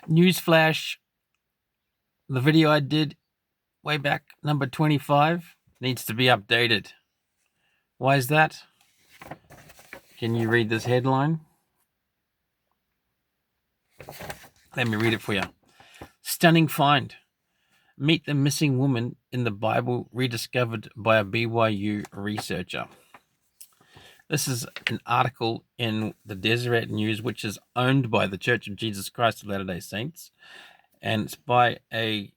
Newsflash, the video I did way back, number 25, needs to be updated. Why is that? Can you read this headline? Let me read it for you. Stunning find. Meet the missing woman in the Bible rediscovered by a BYU researcher. This is an article in the Deseret News, which is owned by the Church of Jesus Christ of Latter-day Saints, and it's by a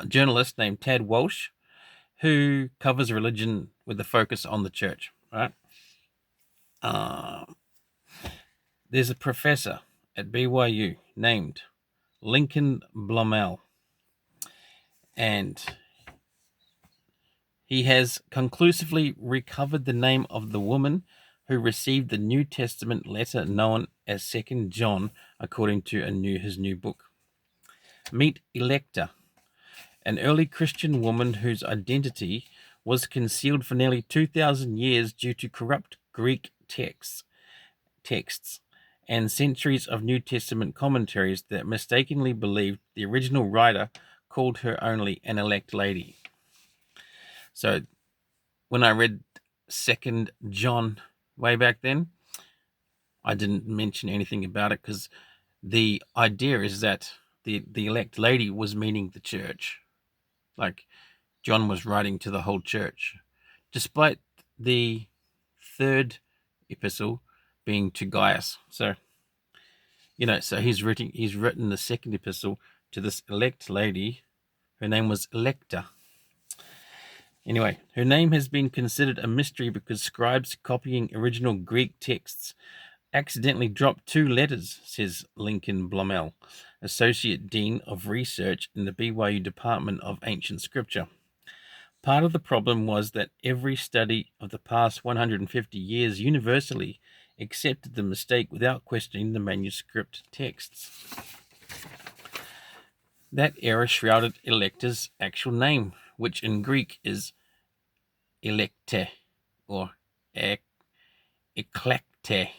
journalist named Tad Walch, who covers religion with a focus on the church. Right? There's a professor at BYU named Lincoln Blomel, and he has conclusively recovered the name of the woman who received the New Testament letter known as 2 John, according to his new book. Meet Electa, an early Christian woman whose identity was concealed for nearly 2,000 years due to corrupt Greek texts and centuries of New Testament commentaries that mistakenly believed the original writer called her only an elect lady. So when I read 2 John way back then, I didn't mention anything about it because the idea is that the elect lady was meaning the church. Like John was writing to the whole church, despite the third epistle being to Gaius. So, so he's written the second epistle to this elect lady. Her name was Electa. Anyway, her name has been considered a mystery because scribes copying original Greek texts accidentally dropped 2 letters, says Lincoln Blomel, Associate Dean of Research in the BYU Department of Ancient Scripture. Part of the problem was that every study of the past 150 years universally accepted the mistake without questioning the manuscript texts. That error shrouded Electa's actual name, which in Greek is Electe or Eklekte,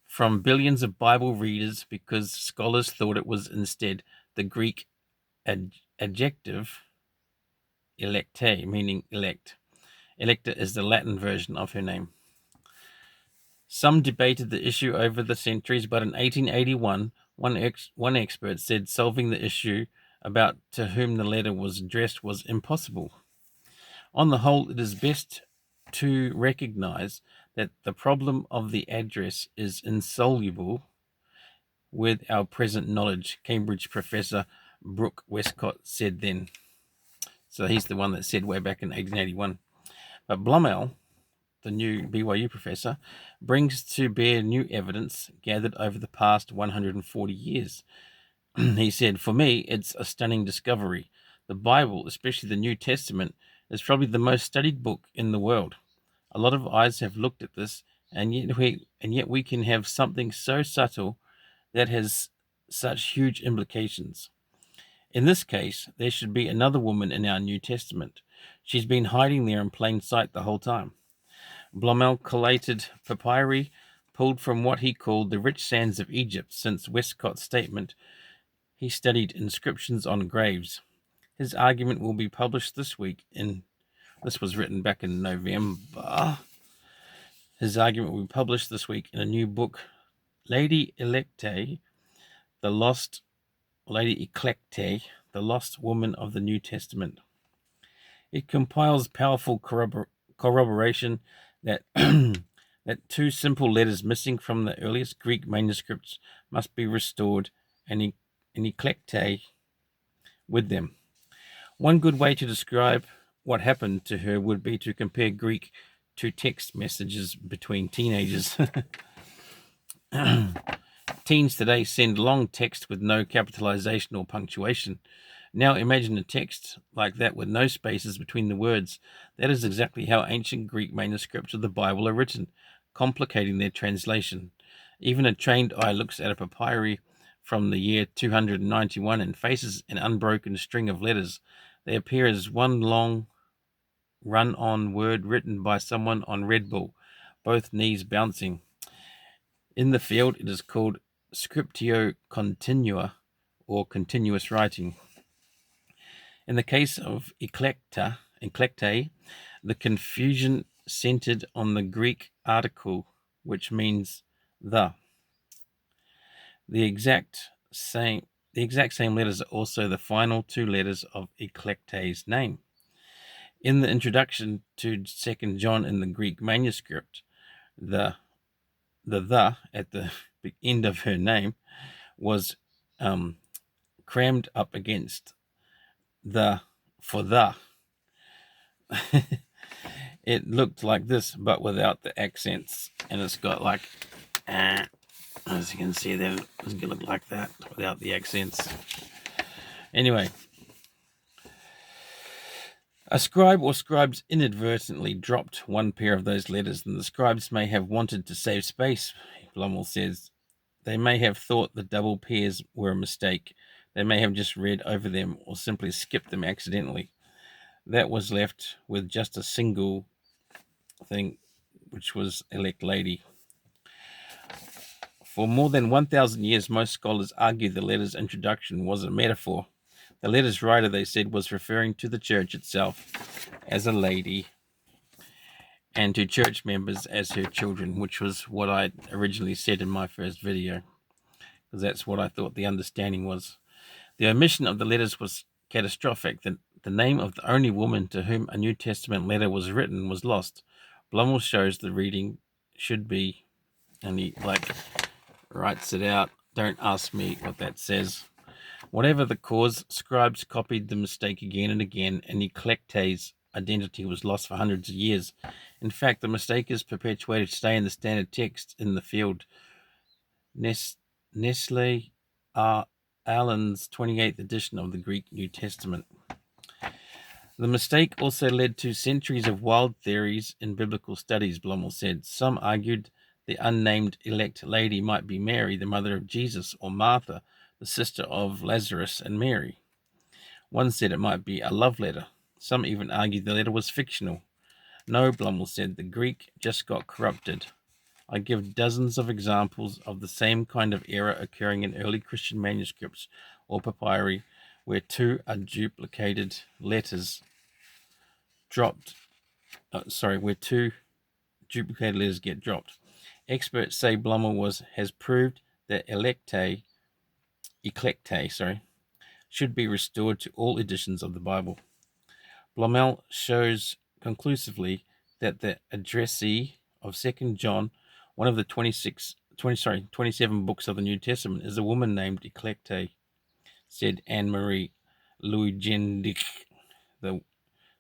from billions of Bible readers because scholars thought it was instead the Greek adjective electe, meaning elect. Electa is the Latin version of her name. Some debated the issue over the centuries, but in 1881, one expert said solving the issue about to whom the letter was addressed was impossible. On the whole, it is best to recognize that the problem of the address is insoluble with our present knowledge, Cambridge professor Brooke Westcott said then. So he's the one that said way back in 1881. But Blomel, the new BYU professor, brings to bear new evidence gathered over the past 140 years. He said, "For me, it's a stunning discovery. The Bible, especially the New Testament, is probably the most studied book in the world. A lot of eyes have looked at this, and yet we can have something so subtle that has such huge implications. In this case, there should be another woman in our New Testament. She's been hiding there in plain sight the whole time." Blomel collated papyri pulled from what he called the rich sands of Egypt since Westcott's statement. He studied inscriptions on graves. His argument will be published this week this was written back in November. His argument will be published this week in a new book, Lady Eclecte, the Lost Woman of the New Testament. It compiles powerful corroboration that that 2 simple letters missing from the earliest Greek manuscripts must be restored and eclecte with them. One good way to describe what happened to her would be to compare Greek to text messages between teenagers. Teens today send long text with no capitalization or punctuation. Now imagine a text like that with no spaces between the words. That is exactly how ancient Greek manuscripts of the Bible are written, complicating their translation. Even a trained eye looks at a papyri from the year 291 and faces an unbroken string of letters. They appear as one long run-on word written by someone on Red Bull, both knees bouncing. In the field, it is called scriptio continua, or continuous writing. In the case of eclectae, the confusion centered on the Greek article, which means the. The exact same letters are also the final two letters of eclectae's name. In the introduction to 2 John in the Greek manuscript, the at the end of her name was crammed up against the for the. It looked like this, but without the accents, and it's got like, as you can see there, it's going to look like that without the accents. Anyway, a scribe or scribes inadvertently dropped one pair of those letters, and the scribes may have wanted to save space, Blumel says. They may have thought the double pairs were a mistake. They may have just read over them or simply skipped them accidentally. That was left with just a single thing, which was elect lady. For more than 1,000 years, most scholars argue the letter's introduction was a metaphor. The letter's writer, they said, was referring to the church itself as a lady and to church members as her children, which was what I originally said in my first video, because that's what I thought the understanding was. The omission of the letters was catastrophic. The name of the only woman to whom a New Testament letter was written was lost. Blumel shows the reading should be, and he writes it out. Don't ask me what that says. Whatever the cause, scribes copied the mistake again and again, and eclectae's identity was lost for hundreds of years. In fact, the mistake is perpetuated today in the standard text in the field. Nestle Allen's 28th edition of the Greek New Testament. The mistake also led to centuries of wild theories in biblical studies, Blumel said. Some argued the unnamed elect lady might be Mary, the mother of Jesus, or Martha, the sister of Lazarus and Mary. One said it might be a love letter. Some even argued the letter was fictional. No, Blumel said, the Greek just got corrupted. I give dozens of examples of the same kind of error occurring in early Christian manuscripts or papyri, where two duplicated letters get dropped. Experts say Blumel has proved that eclectae should be restored to all editions of the Bible. Blumel shows conclusively that the addressee of 2 John, one of the 27 books of the New Testament, is a woman named Eclectae, said Anne-Marie Louis-Gendic, the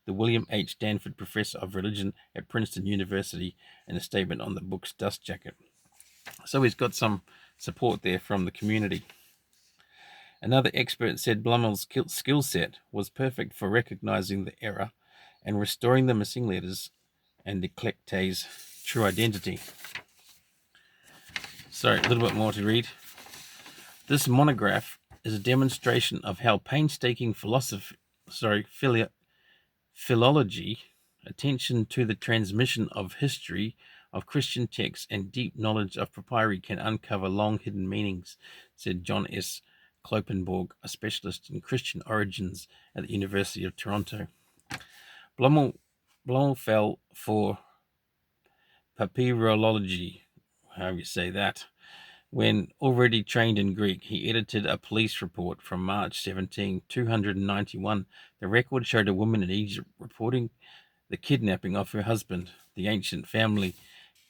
William H. Stanford Professor of Religion at Princeton University, in a statement on the book's dust jacket. So he's got some support there from the community. Another expert said Blumel's skill set was perfect for recognizing the error and restoring the missing letters and Eclectae's true identity. Sorry, a little bit more to read. This monograph is a demonstration of how painstaking philology, attention to the transmission of history of Christian texts, and deep knowledge of papyri can uncover long-hidden meanings, said John S. Kloppenborg, a specialist in Christian origins at the University of Toronto. Blumel fell for papyrology, however you say that. When already trained in Greek, he edited a police report from March 17, 291. The record showed a woman in Egypt reporting the kidnapping of her husband. The ancient family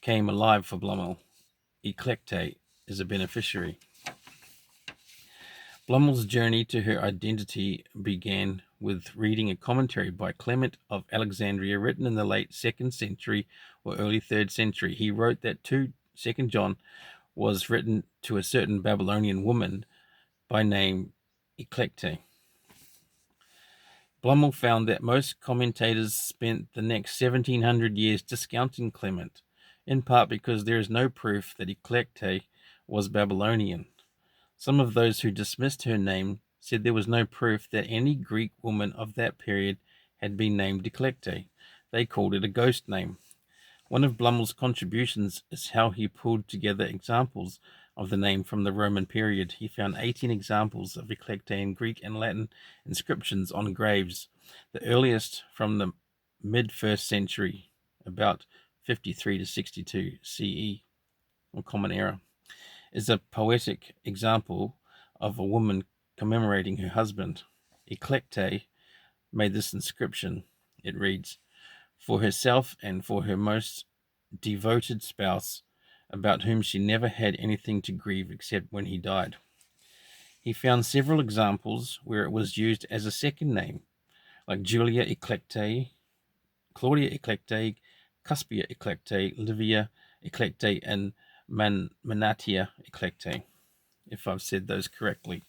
came alive for Blumel. Eclectae is a beneficiary. Blumel's journey to her identity began with reading a commentary by Clement of Alexandria written in the late 2nd century or early 3rd century. He wrote that 2 John was written to a certain Babylonian woman by name Eclectae. Blumel found that most commentators spent the next 1700 years discounting Clement, in part because there is no proof that Eclectae was Babylonian. Some of those who dismissed her name said there was no proof that any Greek woman of that period had been named Eclectae. They called it a ghost name. One of Blumel's contributions is how he pulled together examples of the name from the Roman period. He found 18 examples of eclectae in Greek and Latin inscriptions on graves, the earliest from the mid-1st century, about 53 to 62 CE, or Common Era, is a poetic example of a woman commemorating her husband. Eclectae made this inscription. It reads, "For herself and for her most devoted spouse, about whom she never had anything to grieve except when he died." He found several examples where it was used as a second name, like Julia Eclectae, Claudia Eclectae, Cuspia Eclectae, Livia Eclectae, and Manatia Eclectae, if I've said those correctly.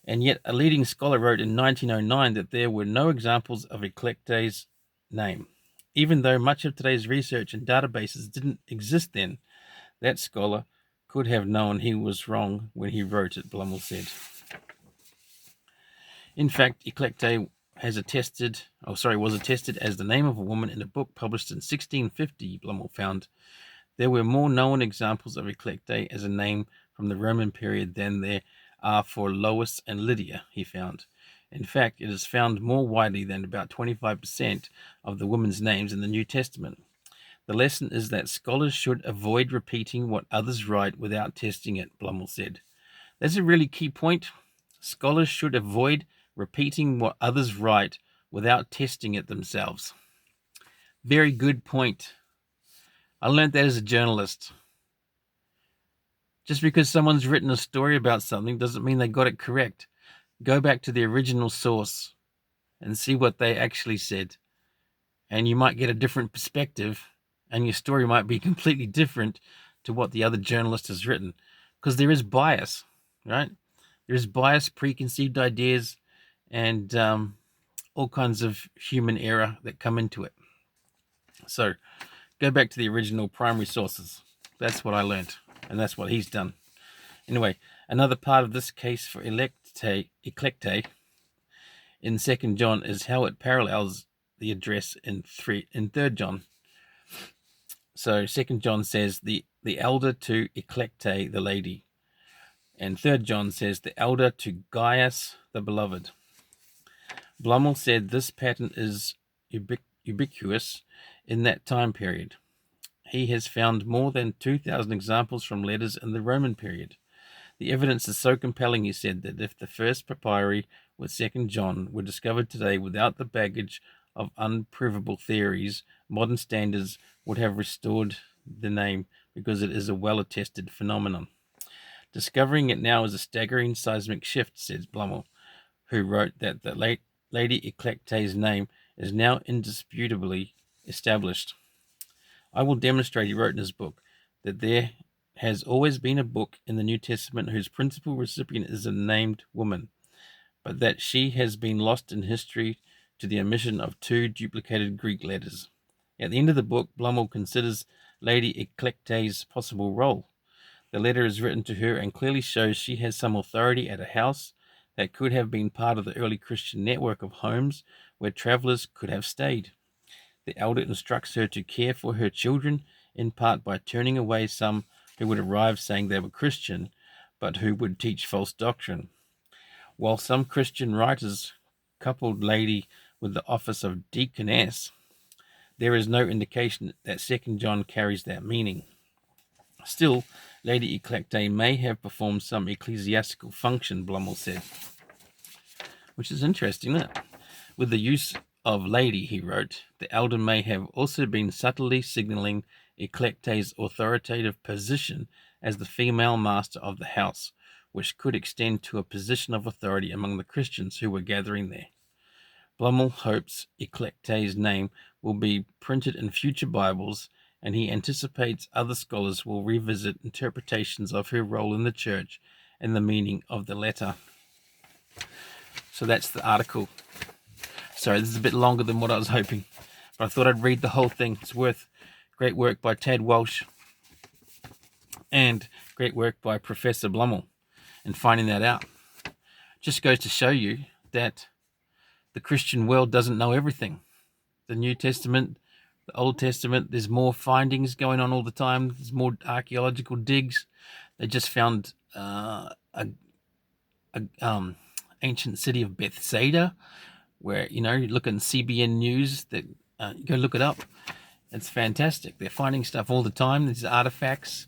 And yet a leading scholar wrote in 1909 that there were no examples of Eclectae's name. Even though much of today's research and databases didn't exist then, that scholar could have known he was wrong when he wrote it, Blumel said. In fact, Eclectae was attested as the name of a woman in a book published in 1650, Blumel found. There were more known examples of Eclectae as a name from the Roman period than there are for Lois and Lydia, he found. In fact, it is found more widely than about 25% of the women's names in the New Testament. The lesson is that scholars should avoid repeating what others write without testing it, Blumel said. That's a really key point. Scholars should avoid repeating what others write without testing it themselves. Very good point. I learned that as a journalist. Just because someone's written a story about something doesn't mean they got it correct. Go back to the original source and see what they actually said. And you might get a different perspective, and your story might be completely different to what the other journalist has written. Because there is bias, right? There's bias, preconceived ideas, and all kinds of human error that come into it. So go back to the original primary sources. That's what I learned, and that's what he's done. Anyway, another part of this case for Eclectae in 2 John is how it parallels the address in 3 John. So 2 John says the elder to Eclectae, the lady. And 3 John says the elder to Gaius, the beloved. Blumel said this pattern is ubiquitous in that time period. He has found more than 2,000 examples from letters in the Roman period. The evidence is so compelling, he said, that if the first papyri with 2 John were discovered today without the baggage of unprovable theories, modern standards would have restored the name because it is a well-attested phenomenon. Discovering it now is a staggering seismic shift, says Blumel, who wrote that the Lady Eclectae's name is now indisputably established. I will demonstrate, he wrote in his book, that there has always been a book in the New Testament whose principal recipient is a named woman, but that she has been lost in history to the omission of 2 duplicated Greek letters. At the end of the book, Blumel considers Lady Eclectae's possible role. The letter is written to her and clearly shows she has some authority at a house that could have been part of the early Christian network of homes where travelers could have stayed. The elder instructs her to care for her children, in part by turning away some who would arrive saying they were Christian, but who would teach false doctrine. While some Christian writers coupled lady with the office of deaconess, there is no indication that 2 John carries that meaning. Still, Lady Eclectae may have performed some ecclesiastical function, Blumel said. Which is interesting, isn't it? With the use of lady, he wrote, the elder may have also been subtly signaling Eclectae's authoritative position as the female master of the house, which could extend to a position of authority among the Christians who were gathering there. Blumel hopes Eclectae's name will be printed in future Bibles, and he anticipates other scholars will revisit interpretations of her role in the church and the meaning of the letter. So that's the article. Sorry, this is a bit longer than what I was hoping, but I thought I'd read the whole thing. It's worth. Great work by Tad Walch and great work by Professor Blumel in finding that out. Just goes to show you that the Christian world doesn't know everything. The New Testament, the Old Testament, there's more findings going on all the time. There's more archaeological digs. They just found a ancient city of Bethsaida, where, you look in CBN News, that go look it up. It's fantastic. They're finding stuff all the time. These artifacts,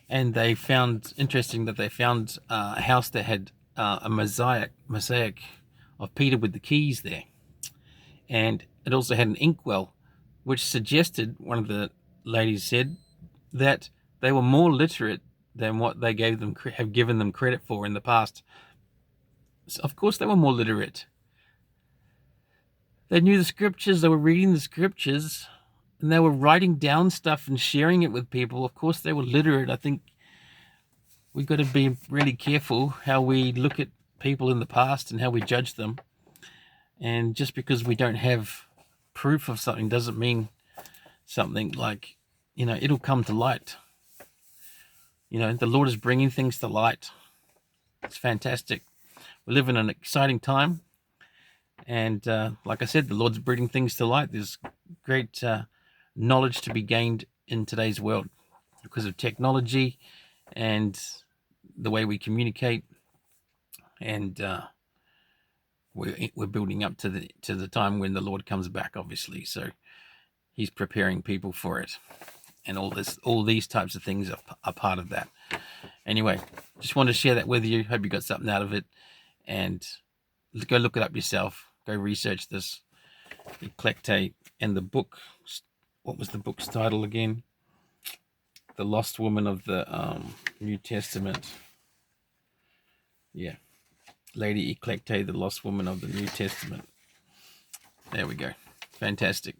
and they found interesting that they found a house that had a mosaic of Peter with the keys there, and it also had an inkwell, which suggested, one of the ladies said, that they were more literate than what they have given them credit for in the past. So of course they were more literate. They knew the scriptures, they were reading the scriptures, and they were writing down stuff and sharing it with people. Of course they were literate. I think we've got to be really careful how we look at people in the past and how we judge them. And just because we don't have proof of something doesn't mean something. Like, it'll come to light. The Lord is bringing things to light. It's fantastic. We live in an exciting time. And like I said, the Lord's bringing things to light. There's great knowledge to be gained in today's world because of technology and the way we communicate. And we're building up to the time when the Lord comes back, obviously. So He's preparing people for it. And all these types of things are part of that. Anyway, just wanted to share that with you. Hope you got something out of it. And go look it up yourself. Go research this eclectate. And the book, what was the book's title again? The Lost Woman of the New Testament. Yeah. Lady Eclectate, the Lost Woman of the New Testament. There we go. Fantastic.